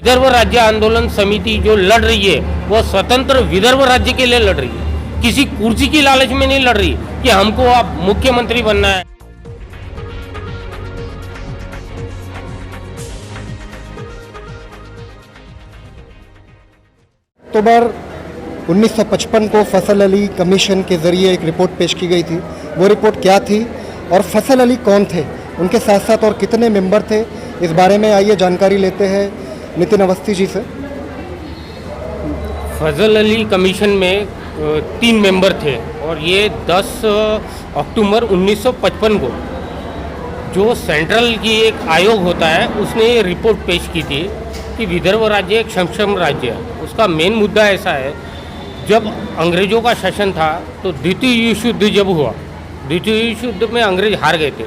विदर्भ राज्य आंदोलन समिति जो लड़ रही है वो स्वतंत्र विदर्भ राज्य के लिए लड़ रही है, किसी कुर्सी की लालच में नहीं लड़ रही कि हमको अब मुख्यमंत्री बनना है। अक्टूबर 1955 को फैसल अली कमीशन के ज़रिए एक रिपोर्ट पेश की गई थी। वो रिपोर्ट क्या थी और फैसल अली कौन थे, उनके साथ साथ और कितने मेंबर थे, इस बारे में आइए जानकारी लेते हैं नितिन अवस्थी जी से। फैसल अली कमीशन में 3 मेंबर थे और ये 10 अक्टूबर 1955 को जो सेंट्रल की एक आयोग होता है उसने ये रिपोर्ट पेश की थी कि विदर्भ राज्य एक सक्षम राज्य है। उसका मेन मुद्दा ऐसा है, जब अंग्रेज़ों का शासन था तो द्वितीय विश्व युद्ध जब हुआ, द्वितीय विश्व युद्ध में अंग्रेज हार गए थे,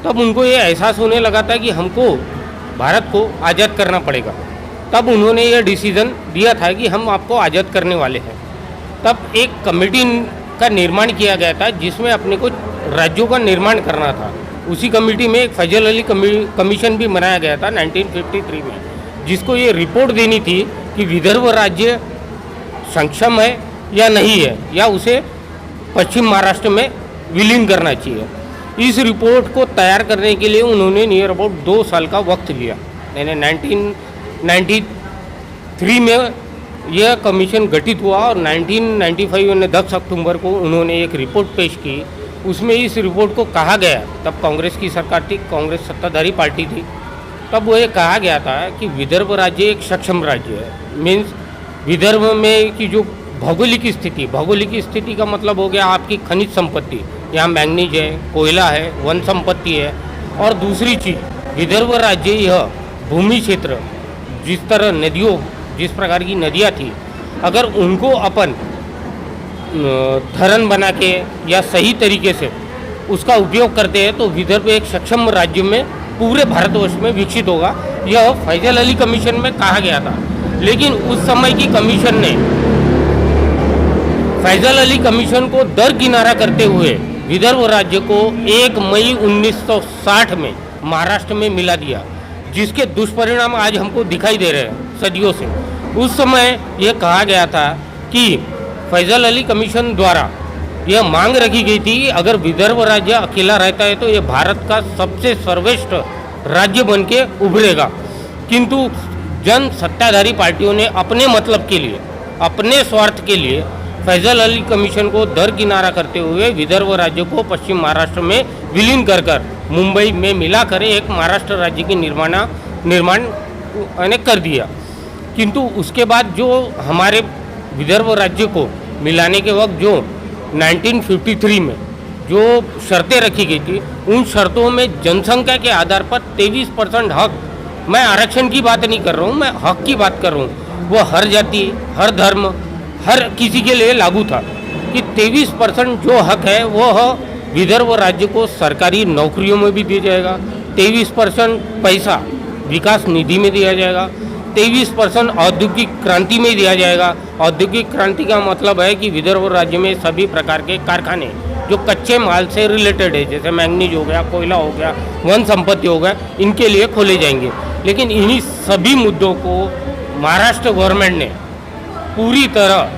तब उनको ये एहसास होने लगा था कि हमको भारत को आज़ाद करना पड़ेगा। तब उन्होंने ये डिसीज़न दिया था कि हम आपको आज़ाद करने वाले हैं। तब एक कमेटी का निर्माण किया गया था जिसमें अपने को राज्यों का निर्माण करना था। उसी कमेटी में एक फैसल अली कमीशन भी बनाया गया था 1953 में, जिसको ये रिपोर्ट देनी थी कि विदर्भ राज्य सक्षम है या नहीं है, या उसे पश्चिम महाराष्ट्र में विलीन करना चाहिए। इस रिपोर्ट को तैयार करने के लिए उन्होंने नियर अबाउट 2 साल का वक्त लिया। यानी 1993 में यह कमीशन गठित हुआ और 1995 में 10 अक्टूबर को उन्होंने एक रिपोर्ट पेश की। उसमें इस रिपोर्ट को कहा गया, तब कांग्रेस की सरकार थी, कांग्रेस सत्ताधारी पार्टी थी, तब वो ये कहा गया था कि विदर्भ राज्य एक सक्षम राज्य है। मीन्स विदर्भ में की जो भौगोलिक स्थिति का मतलब हो गया आपकी खनिज संपत्ति, यहाँ मैंगनीज है, कोयला है, वन संपत्ति है। और दूसरी चीज़, विदर्भ राज्य यह भूमि क्षेत्र, जिस तरह नदियों, जिस प्रकार की नदियाँ थी, अगर उनको अपन धरण बना के या सही तरीके से उसका उपयोग करते हैं तो विदर्भ एक सक्षम राज्य में पूरे भारतवर्ष में विकसित होगा। यह फैसल अली कमीशन में कहा गया था। लेकिन उस समय की कमीशन ने फैसल अली कमीशन को दरकिनारा करते हुए विदर्भ राज्य को 1 मई 1960 में महाराष्ट्र में मिला दिया, जिसके दुष्परिणाम आज हमको दिखाई दे रहे हैं सदियों से। उस समय यह कहा गया था कि फैसल अली कमीशन द्वारा यह मांग रखी गई थी कि अगर विदर्भ राज्य अकेला रहता है तो यह भारत का सबसे सर्वश्रेष्ठ राज्य बन के उभरेगा। किंतु जन सत्ताधारी पार्टियों ने अपने मतलब के लिए, अपने स्वार्थ के लिए फैसल अली कमीशन को दरकिनारा करते हुए विदर्भ राज्य को पश्चिम महाराष्ट्र में विलीन कर मुंबई में मिलाकर एक महाराष्ट्र राज्य की निर्माण कर दिया। किंतु उसके बाद जो हमारे विदर्भ राज्य को मिलाने के वक्त जो 1953 में जो शर्तें रखी गई थी, उन शर्तों में जनसंख्या के आधार पर 23% हक, मैं आरक्षण की बात नहीं कर रहा हूँ, मैं हक की बात कर रहा हूँ, वो हर जाति, हर धर्म, हर किसी के लिए लागू था कि 23% जो हक है वो विदर्भ राज्य को सरकारी नौकरियों में भी दिया जाएगा, 23% पैसा विकास निधि में दिया जाएगा, 23% औद्योगिक क्रांति में दिया जाएगा। औद्योगिक क्रांति का मतलब है कि विदर्भ राज्य में सभी प्रकार के कारखाने जो कच्चे माल से रिलेटेड है, जैसे मैंगनीज हो गया, कोयला हो गया, वन संपत्ति हो गया, इनके लिए खोले जाएंगे। लेकिन इन्हीं सभी मुद्दों को महाराष्ट्र गवर्नमेंट ने पूरी तरह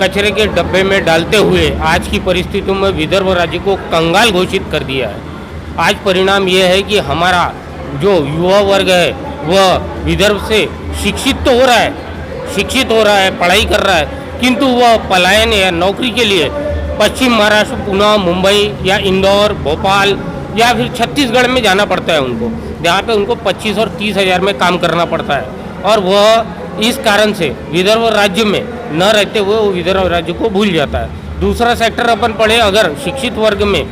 कचरे के डब्बे में डालते हुए आज की परिस्थितियों में विदर्भ राज्य को कंगाल घोषित कर दिया है। आज परिणाम यह है कि हमारा जो युवा वर्ग है वह विदर्भ से शिक्षित तो हो रहा है, पढ़ाई कर रहा है, किंतु वह पलायन या नौकरी के लिए पश्चिम महाराष्ट्र, पुणे, मुंबई या इंदौर, भोपाल या फिर छत्तीसगढ़ में जाना पड़ता है उनको, जहाँ पे उनको 25 और 30 हज़ार में काम करना पड़ता है। और वह इस कारण से विदर्भ राज्य में न रहते हुए वो विदर्भ राज्य को भूल जाता है। दूसरा सेक्टर अपन पढ़े अगर शिक्षित वर्ग में,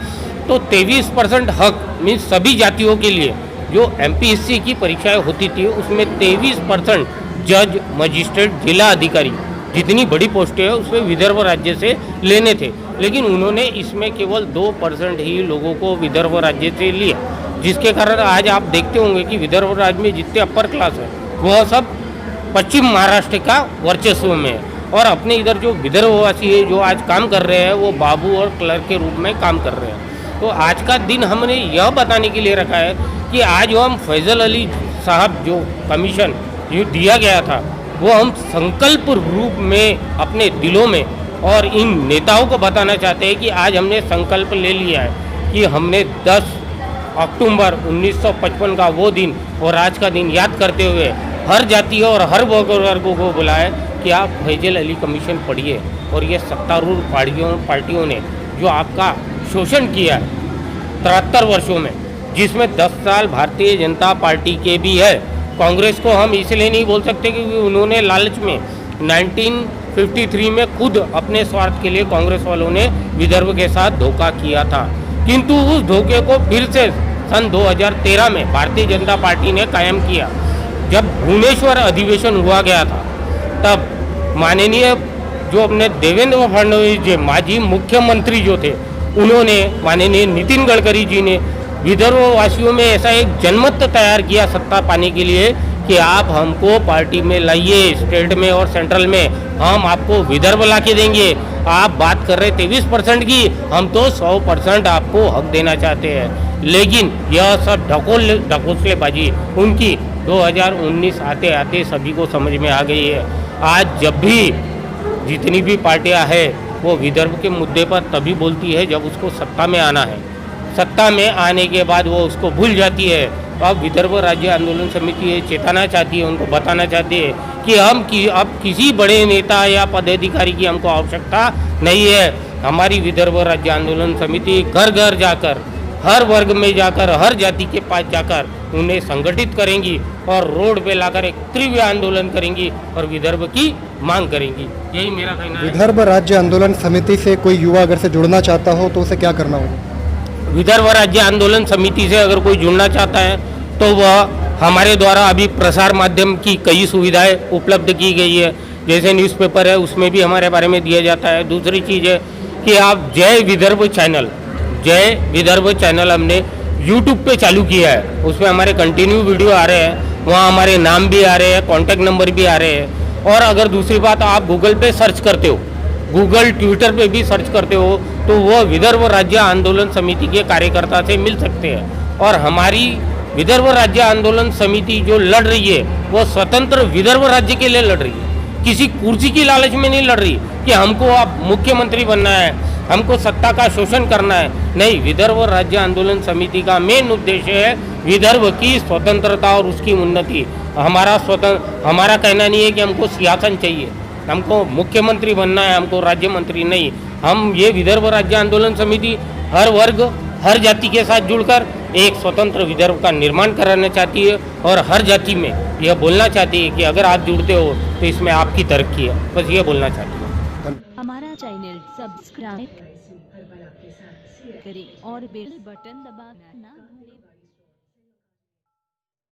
तो 23% हक मीन्स सभी जातियों के लिए जो MPSC की परीक्षाएं होती थी उसमें 23% जज, मजिस्ट्रेट, जिला अधिकारी, जितनी बड़ी पोस्टें हैं उसमें विदर्भ राज्य से लेने थे। लेकिन उन्होंने इसमें केवल 2% ही लोगों को विदर्भ राज्य से लिया, जिसके कारण आज आप देखते होंगे कि विदर्भ राज्य में जितने अपर क्लास है वह सब पश्चिम महाराष्ट्र का वर्चस्व में है। और अपने इधर जो विदर्भवासी है जो आज काम कर रहे हैं वो बाबू और क्लर्क के रूप में काम कर रहे हैं। तो आज का दिन हमने यह बताने के लिए रखा है कि आज हम फैसल अली साहब जो कमीशन जो दिया गया था वो हम संकल्प रूप में अपने दिलों में और इन नेताओं को बताना चाहते हैं कि आज हमने संकल्प ले लिया है कि हमने 10 अक्टूबर 1955 का वो दिन और आज का दिन याद करते हुए हर जाति और हर वर्गों को बुलाया कि आप फैजल अली कमीशन पढ़िए और ये सत्तारूढ़ पार्टियों ने जो आपका शोषण किया है 73 वर्षों में, जिसमें 10 साल भारतीय जनता पार्टी के भी है। कांग्रेस को हम इसलिए नहीं बोल सकते क्योंकि उन्होंने लालच में 1953 में खुद अपने स्वार्थ के लिए कांग्रेस वालों ने विदर्भ के साथ धोखा किया था, किंतु उस धोखे को फिर से सन 2013 में भारतीय जनता पार्टी ने कायम किया। जब भुवनेश्वर अधिवेशन हुआ गया था तब माननीय जो अपने देवेंद्र फडणवीस जी माजी मुख्यमंत्री जो थे, उन्होंने माननीय नितिन गडकरी जी ने विदर्भ वासियों में ऐसा एक जनमत तैयार किया सत्ता पाने के लिए कि आप हमको पार्टी में लाइए, स्टेट में और सेंट्रल में हम आपको विदर्भ ला के देंगे। आप बात कर रहे 23% की, हम तो 100% आपको हक देना चाहते हैं। लेकिन यह सब ढकोसलेबाजी उनकी 2019 आते आते सभी को समझ में आ गई है। आज जब भी जितनी भी पार्टियां हैं वो विदर्भ के मुद्दे पर तभी बोलती है जब उसको सत्ता में आना है। सत्ता में आने के बाद वो उसको भूल जाती है। अब विदर्भ राज्य आंदोलन समिति ये चेताना चाहती है, उनको बताना चाहती है कि अब किसी बड़े नेता या पदाधिकारी की हमको आवश्यकता नहीं है। हमारी विदर्भ राज्य आंदोलन समिति घर घर जाकर, हर वर्ग में जाकर, हर जाति के पास जाकर उन्हें संगठित करेंगी और रोड पे लाकर एक तीव्र आंदोलन करेंगी और विदर्भ की मांग करेंगी। यही मेरा कहना है। विदर्भ राज्य आंदोलन समिति से कोई युवा अगर से जुड़ना चाहता हो तो उसे क्या करना होगा? विदर्भ राज्य आंदोलन समिति से अगर कोई जुड़ना चाहता है तो वह हमारे द्वारा अभी प्रसार माध्यम की कई सुविधाएं उपलब्ध की गई है, जैसे न्यूज़पेपर है उसमें भी हमारे बारे में दिया जाता है। दूसरी चीज़ है कि आप जय विदर्भ चैनल हमने यूट्यूब पे चालू किया है, उसमें हमारे कंटिन्यू वीडियो आ रहे हैं, वहाँ हमारे नाम भी आ रहे हैं, कॉन्टैक्ट नंबर भी आ रहे हैं। और अगर दूसरी बात आप गूगल पे सर्च करते हो, गूगल ट्विटर पे भी सर्च करते हो तो वो विदर्भ राज्य आंदोलन समिति के कार्यकर्ता से मिल सकते हैं। और हमारी विदर्भ राज्य आंदोलन समिति जो लड़ रही है वो स्वतंत्र विदर्भ राज्य के लिए लड़ रही है, किसी कुर्सी की लालच में नहीं लड़ रही कि हमको अब मुख्यमंत्री बनना है, हमको सत्ता का शोषण करना है। नहीं, विदर्भ राज्य आंदोलन समिति का मेन उद्देश्य है विदर्भ की स्वतंत्रता और उसकी उन्नति। हमारा कहना नहीं है कि हमको सिंहासन चाहिए, हमको मुख्यमंत्री बनना है, हमको राज्य मंत्री नहीं। हम ये विदर्भ राज्य आंदोलन समिति हर वर्ग, हर जाति के साथ जुड़कर एक स्वतंत्र विदर्भ का निर्माण कराना चाहती है और हर जाति में यह बोलना चाहती है कि अगर आप जुड़ते हो तो इसमें आपकी तरक्की है। बस ये बोलना चाहती है। हमारा चैनल सब्सक्राइब करें और बेल बटन दबाना ना भूलें।